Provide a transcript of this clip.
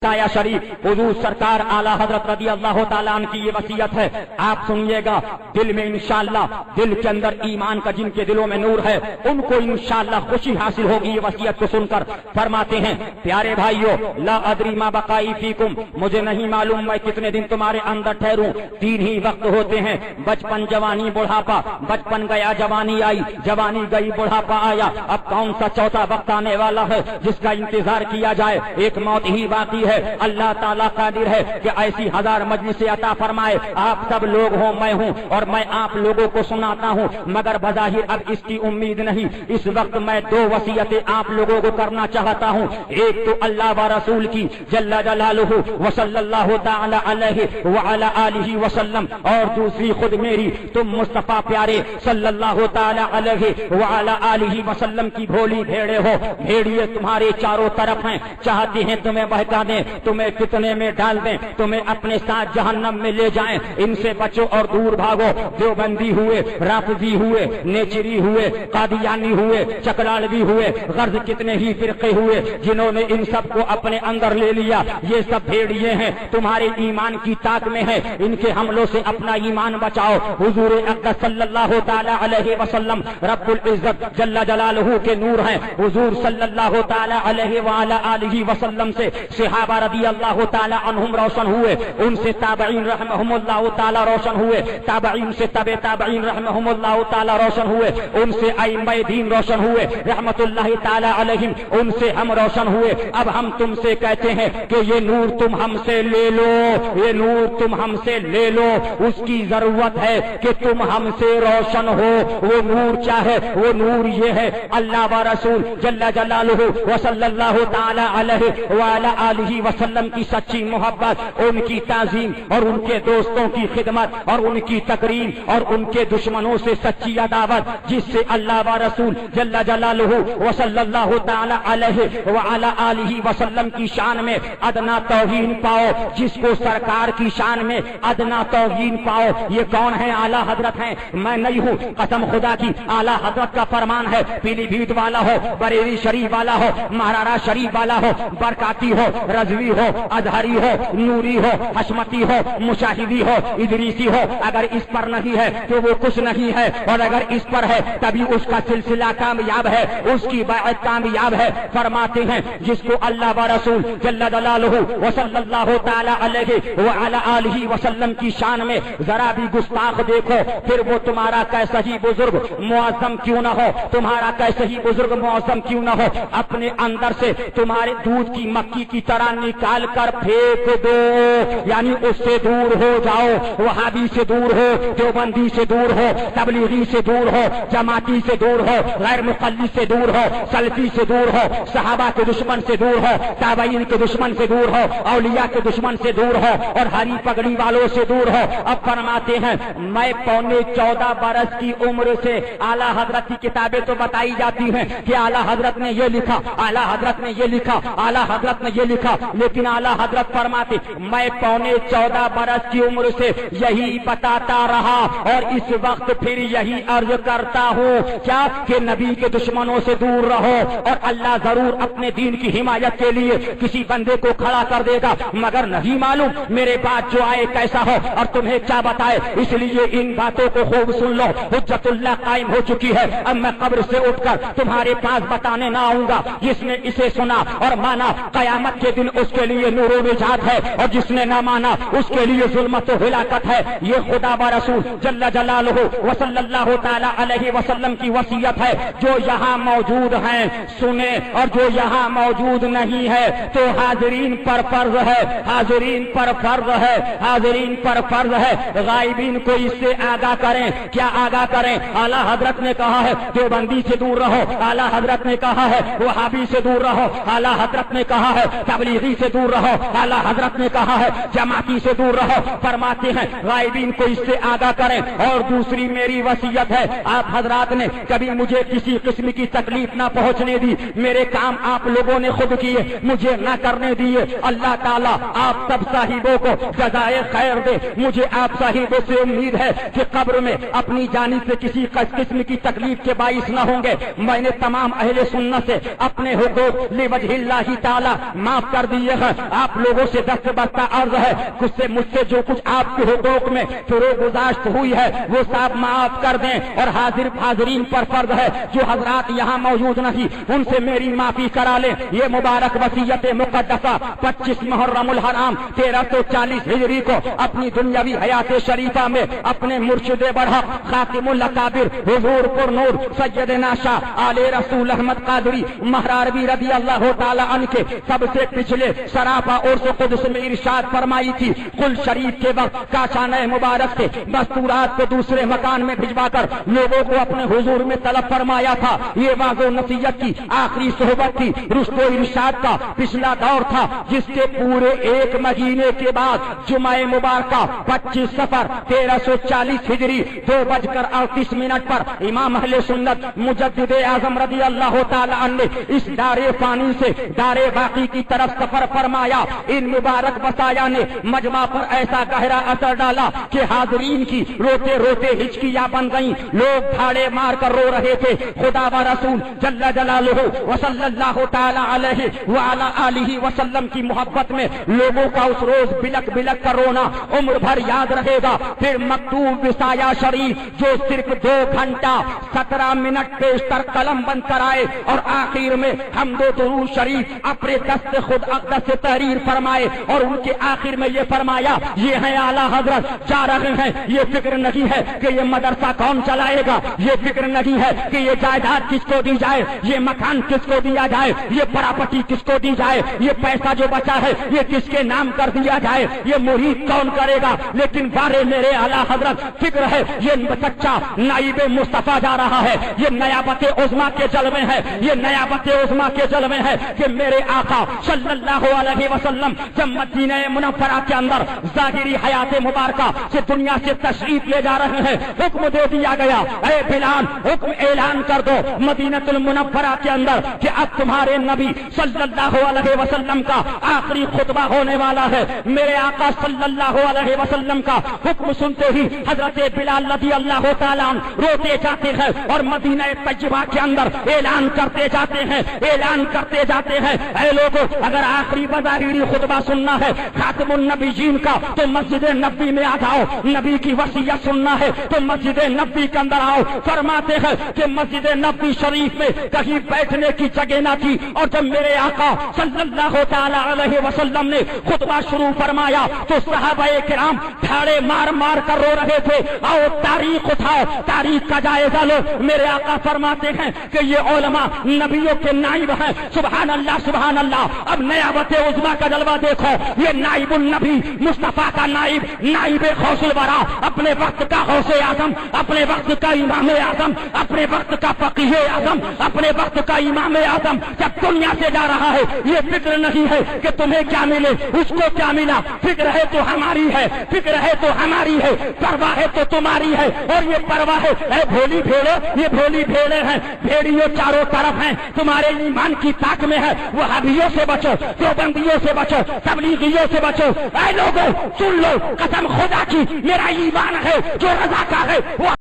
आया शरीफ हुजूर सरकार आला हजरत रदी अल्लाह ताला अन्हु की ये वसीयत है, आप सुनिएगा। दिल में इंशाअल्लाह, दिल के अंदर ईमान का जिनके दिलों में नूर है उनको इंशाअल्लाह खुशी हासिल होगी ये वसीयत को सुनकर। फरमाते हैं, प्यारे भाइयों, ला अदरी मा बकाई फीकुम, मुझे नहीं मालूम मैं कितने दिन तुम्हारे अंदर ठहरूं। तीन ही वक्त होते हैं, बचपन, जवानी, बुढ़ापा। बचपन गया, जवानी आई, जवानी गई, बुढ़ापा आया। अब कौन सा चौथा वक्त आने वाला है जिसका इंतजार किया जाए? एक मौत ही बाकी है। अल्लाह ताला कादिर है कि ऐसी हजार मजलिसें अता फरमाए। आप सब लोग हो, मैं हूँ और मैं आप लोगों को सुनाता हूँ, मगर बज़ाहिर अब इसकी उम्मीद नहीं। इस वक्त मैं दो वसीयतें आप लोगों को करना चाहता हूँ। एक तो अल्लाह व रसूल की जल्ला जलालुहु व सल्लल्लाहु ताला अलैहि व अला आलिहि वसल्लम, और दूसरी खुद मेरी, तुम मुस्तफा प्यारे सल्लल्लाहु ताला अलैहि व अला आलिहि वसल्लम की भोली भेड़े हो। भेड़िए तुम्हारे चारों तरफ हैं, चाहते हैं तुम्हें बहका दें, तुम्हें कितने में डाल दें, तुम्हें अपने साथ जहन्नम में ले जाएं। इनसे बचो और दूर भागो। देवबंदी हुए, राफजी हुए, नेचरी हुए, कादियानी हुए, चकलालवी हुए, गर्ज कितने ही फिरके हुए जिन्होंने इन सब को अपने अंदर ले लिया, ये सब भेड़िए हैं, तुम्हारे ईमान की ताक में है। इनके हमलों से अपना ईमान बचाओ। हुजूर अक़दस सल्लल्लाहु ताला अलैहि वसल्लम रब्बुल इज्जत जल्ला जलालहू के नूर हैं। हुजूर सल्लल्लाहु ताला अलैहि व अला आलिहि वसल्लम से सहाबा रदी अल्लाह ताला अन्हुम रोशन हुए, उनसे ताबईन रहमहुमुल्लाह ताला रोशन हुए, ताबईन से तबे ताबईन रहमहुमुल्लाह ताला रोशन हुए, उनसे अइम्मा दीन रोशन हुए रहमतुल्लाहि ताला अलैहिम, उनसे हम रोशन हुए। अब हम तुमसे कहते हैं कि ये नूर तुम हमसे ले लो, ये नूर तुम हमसे ले लो। उसकी जरूरत है कि तुम हमसे रोशन हो। वो नूर क्या है? वो नूर ये है, अल्लाह व रसूल जल्ला जलालुहु व सल्लल्लाहु ताला अलैहि व अला आलिहि वसल्लम की सच्ची मोहब्बत, उनकी ताज़ीम और उनके दोस्तों की खिदमत और उनकी तकरीम और उनके दुश्मनों से सच्ची अदावत, जिससे अल्लाह व रसूल जल्ला जलालुहु व सल्लल्लाहु ताला अलैहि व अला आलिहि वसल्लम की शान में अदना तौहीन पाओ, जिसको सरकार की शान में अदना तौहीन पाओ। ये कौन है? आला हजरत हैं, मैं नहीं हूँ, कसम खुदा की। आला हजरत का फरमान है, पीलीभीत वाला हो, बरेली शरीफ वाला हो, महाराणा शरीफ वाला हो, बरकाती हो, रजवी हो, अजहरी हो, नूरी हो, हशमती हो, मुशाहिदी हो, इदरीसी हो, अगर इस पर नहीं है तो वो कुछ नहीं है, और अगर इस पर है तभी उसका सिलसिला कामयाब है, उसकी बैअत कामयाब है। फरमाते हैं, जिसको अल्लाह व रसूल जल्ला जलालुहु व सल्लल्लाहु ताला अलैहि व अला आलिहि वसल्लम की शान में जरा भी गुस्ताख देखो, फिर वो तुम्हारा कैसा ही बुजुर्ग मुअज़्ज़म क्यों न हो, तुम्हारा कैसे ही बुजुर्ग मुअज़्ज़म क्यों न हो, अपने अंदर से तुम्हारे दूध की मक्खी की तरह निकाल कर फेंक दो, यानी उससे दूर हो जाओ। वहाबी से दूर हो, देवबंदी से दूर हो, तबलीगी से दूर हो, जमाती से दूर हो, गैर मुक़ल्लिद से दूर हो, सलफी से दूर हो, सहाबा के दुश्मन से दूर हो, ताबईन के दुश्मन से दूर हो, औलिया के दुश्मन से दूर हो, और हरी पगड़ी वालों से दूर हो। अब फरमाते हैं, मैं पौने 14 बरस की उम्र से, आला हजरत की किताबें तो बताई जाती हैं कि आला हजरत ने ये लिखा, आला हजरत ने ये लिखा, आला हजरत ने ये लिखा, लेकिन आला हजरत फरमाते, मैं पौने 14 बरस की उम्र से यही बताता रहा और इस वक्त फिर यही अर्ज करता हूँ, क्या कि नबी के दुश्मनों से दूर रहो, और अल्लाह जरूर अपने दीन की हिमायत के लिए किसी बंदे को खड़ा कर देगा, मगर नहीं मालूम मेरे बाद जो आए कैसा हो और तुम्हें क्या बताए। इसलिए इन बातों को खूब सुन लो, हुज्जतुल्लाह कायम हो चुकी है। अब मैं कब्र से उठकर तुम्हारे पास बताने ना आऊंगा, जिसने इसे सुना और माना कयामत के दिन उसके लिए नूर व निजात है, और जिसने ना माना उसके लिए जुल्मत व हिलाकत है। ये खुदा व रसूल जल्ला जलालुहु व सल्लल्लाहु ताला अलैहि वसल्लम की वसीयत है। जो यहाँ मौजूद हैं सुने, और जो यहाँ मौजूद नहीं है तो हाजिरीन पर फर्ज है, हाजिरीन पर फर्ज है, हाजिरीन पर फर्ज है। गायबीन को इससे आगाह करें। क्या आगाह करें? आला हजरत ने कहा है देवबंदी से दूर रहो, आला हजरत ने कहा है वहाबी से दूर रहो, आला हजरत ने कहा है तबलीगी से दूर रहो, आला हजरत ने कहा है जमाती से दूर रहो। फरमाते हैं गायबीन को इससे आगाह करें। और दूसरी मेरी वसीयत है, आप हजरात ने कभी मुझे किसी किस्म की तकलीफ ना पहुंचने दी, मेरे काम आप लोगों ने खुद किए, मुझे ना करने दिए। अल्लाह ताला आप सब साहिबों को जज़ाए खैर दे। मुझे आप साहिबों से उम्मीद है कि कब्र में अपनी जानिब से किसी किस्म की तकलीफ के बाइस न होंगे। मैंने तमाम अहले सुन्नत से अपने हुकूक लिवजहिल्लाहि ताला माफ कर दिए हैं। आप लोगों से दस्त बस्ता अर्ज है, कुछ से मुझसे जो कुछ आपके हुकूक में फिरोगुजाश्त हुई है वो सब माफ कर दें। और हाजिरीन पर फर्ज है जो हजरात यहाँ मौजूद नहीं उनसे मेरी माफी करा लें। ये मुबारक वसीयत मुकद्दसा 25 मुहर्रमुल हराम 1340 हिजरी को अपनी दुनियावी हयात शरीफा में अपने मुर्शिद बरहक खातिमुल अकाबिर हुजूर पुर नूर सैयदना शाह आले रसूल अहमद कादरी महरारवी रदी अल्लाह ताला अन्हु के सबसे पिछले सराफा उर्स कुद्स में इरशाद फरमाई थी। कुल शरीफ के वक्त काशाने मुबारक से दस्तूरात को दूसरे मकान में भिजवाकर लोगों को अपने हुजूर में तलब फरमाया था। ये वाज़ो नसीहत की आखिरी सोहबत थी। रुश्तो इरशाद का पिछला दौर था जिसके पूरे एक महीने के बाद जुमाए मुबारका 25 सफर 1340 हिजरी 2:38 पर इमाम अहले सुन्नत मुजद्दिद आज़म रज़ी अल्लाह ताला अन्हु ने इस दारे फानी से दारे बाकी की तरफ सफर फरमाया। इन मुबारक बसाया ने मजमा पर ऐसा गहरा असर डाला कि हाज़रीन की रोते रोते हिचकियां बन गईं। लोग भाड़े मार कर रो रहे थे। खुदा व रसूल जल्ला जलालुहु व सल्लल्लाहु ताला अलैहि व अला आलिहि वसल्लम की मोहब्बत में लोगों का उस रोज बिलक बिलक कर रोना उम्र भर याद रहेगा। फिर मकतूब विसाया शरीफ जो सिर्फ 2 घंटा 17 मिनट पेशतर कलम बंद कराए और आखिर में हमदो दुरूद शरीफ अपने दस्त खुद अक़दस से तहरीर फरमाए और उनके आखिर में ये फरमाया ये है आला हजरत जा रहे हैं। ये फिक्र नहीं है कि ये मदरसा कौन चलाएगा, ये फिक्र नहीं है कि ये जायदाद किसको दी जाए, ये मकान किसको दिया जाए, ये प्रॉपर्टी किसको दी जाए, ये पैसा जो बचा है ये किसके नाम कर दिया जाए, ये मुरीद कौन करेगा। लेकिन बारे मेरे आला हजरत फिक्र है ये बच्चा नाइबे मुस्तफा जा रहा है, ये नयाबत उज़्मा के जलवे है, ये नयाबत उज़्मा के जलवे है कि मेरे आका सल्लल्लाहु अलैहि वसल्लम जब मदीना मुनव्वरा के अंदर ज़ाहिरी हयात मुबारका से दुनिया से तशरीफ ले जा रहे हैं। हुक्म दे दिया गया अरे बिलाल हुक्म ऐलान कर दो मदीनतुल मुनव्वरा के अंदर कि अब तुम्हारे नबी सल्लल्लाहु अलैहि वसल्लम का आखिरी खुतबा होने वाला है। मेरे आका सल्लल्लाहु अलैहि वसल्लम का हुक्म सुनते ही हजरत बिलाल रज़ी अल्लाह ताला अन्हु रोते जाते हैं और मदीना तैयबा के अंदर ऐलान करते जाते हैं, ऐलान करते जाते हैं ऐ लोगों अगर आखिरी बज़ाहिरी खुतबा सुनना है खातिमुन नबीयीन का तो मस्जिद नबी में आ जाओ, नबी की वसीयत सुनना है तो मस्जिद नबी के अंदर आओ। फरमाते हैं कि मस्जिद नबी शरीफ में कहीं बैठने की जगह न थी और जब मेरे आका सल्लल्लाहु ताला अलैहि वसल्लम ने खुतबा शुरू फरमाया तो सहाबाए किराम ठाड़े मार मार कर रो रहे थे। आओ तारीख उठाओ, तारीख का जायजा लो। मेरे आका फरमाते हैं कि ये उलमा नबियों के नाइब हैं। सुभान अल्लाह सुभान अल्लाह। अब नयाबत उज़्मा का जलवा देखो, ये नाइबुल नबी मुस्तफा का नाइब नाइब गौसुल वरा अपने वक्त का गौसे आजम, अपने वक्त का इमाम आजम, अपने वक्त का फकीह आजम, अपने वक्त का इमाम आजम जब दुनिया से जा रहा है ये फिक्र नहीं है कि तुम्हें क्या मिले उसको क्या मिला। फिक्र है तो हमारी है, फिक्र है तो हमारी है, परवाह है तो तुम्हारी है। और ये परवाह है भोली भेड़े, ये भोली भेड़े हैं, भेड़ियों चारों तरफ हैं, तुम्हारे ईमान की ताक में है। वहाबियों से बचो, देवबंदियों से बचो, तबलीगियों से बचो। ऐ लोगों सुन लो कसम खुदा की मेरा ईमान है जो रज़ा का है वो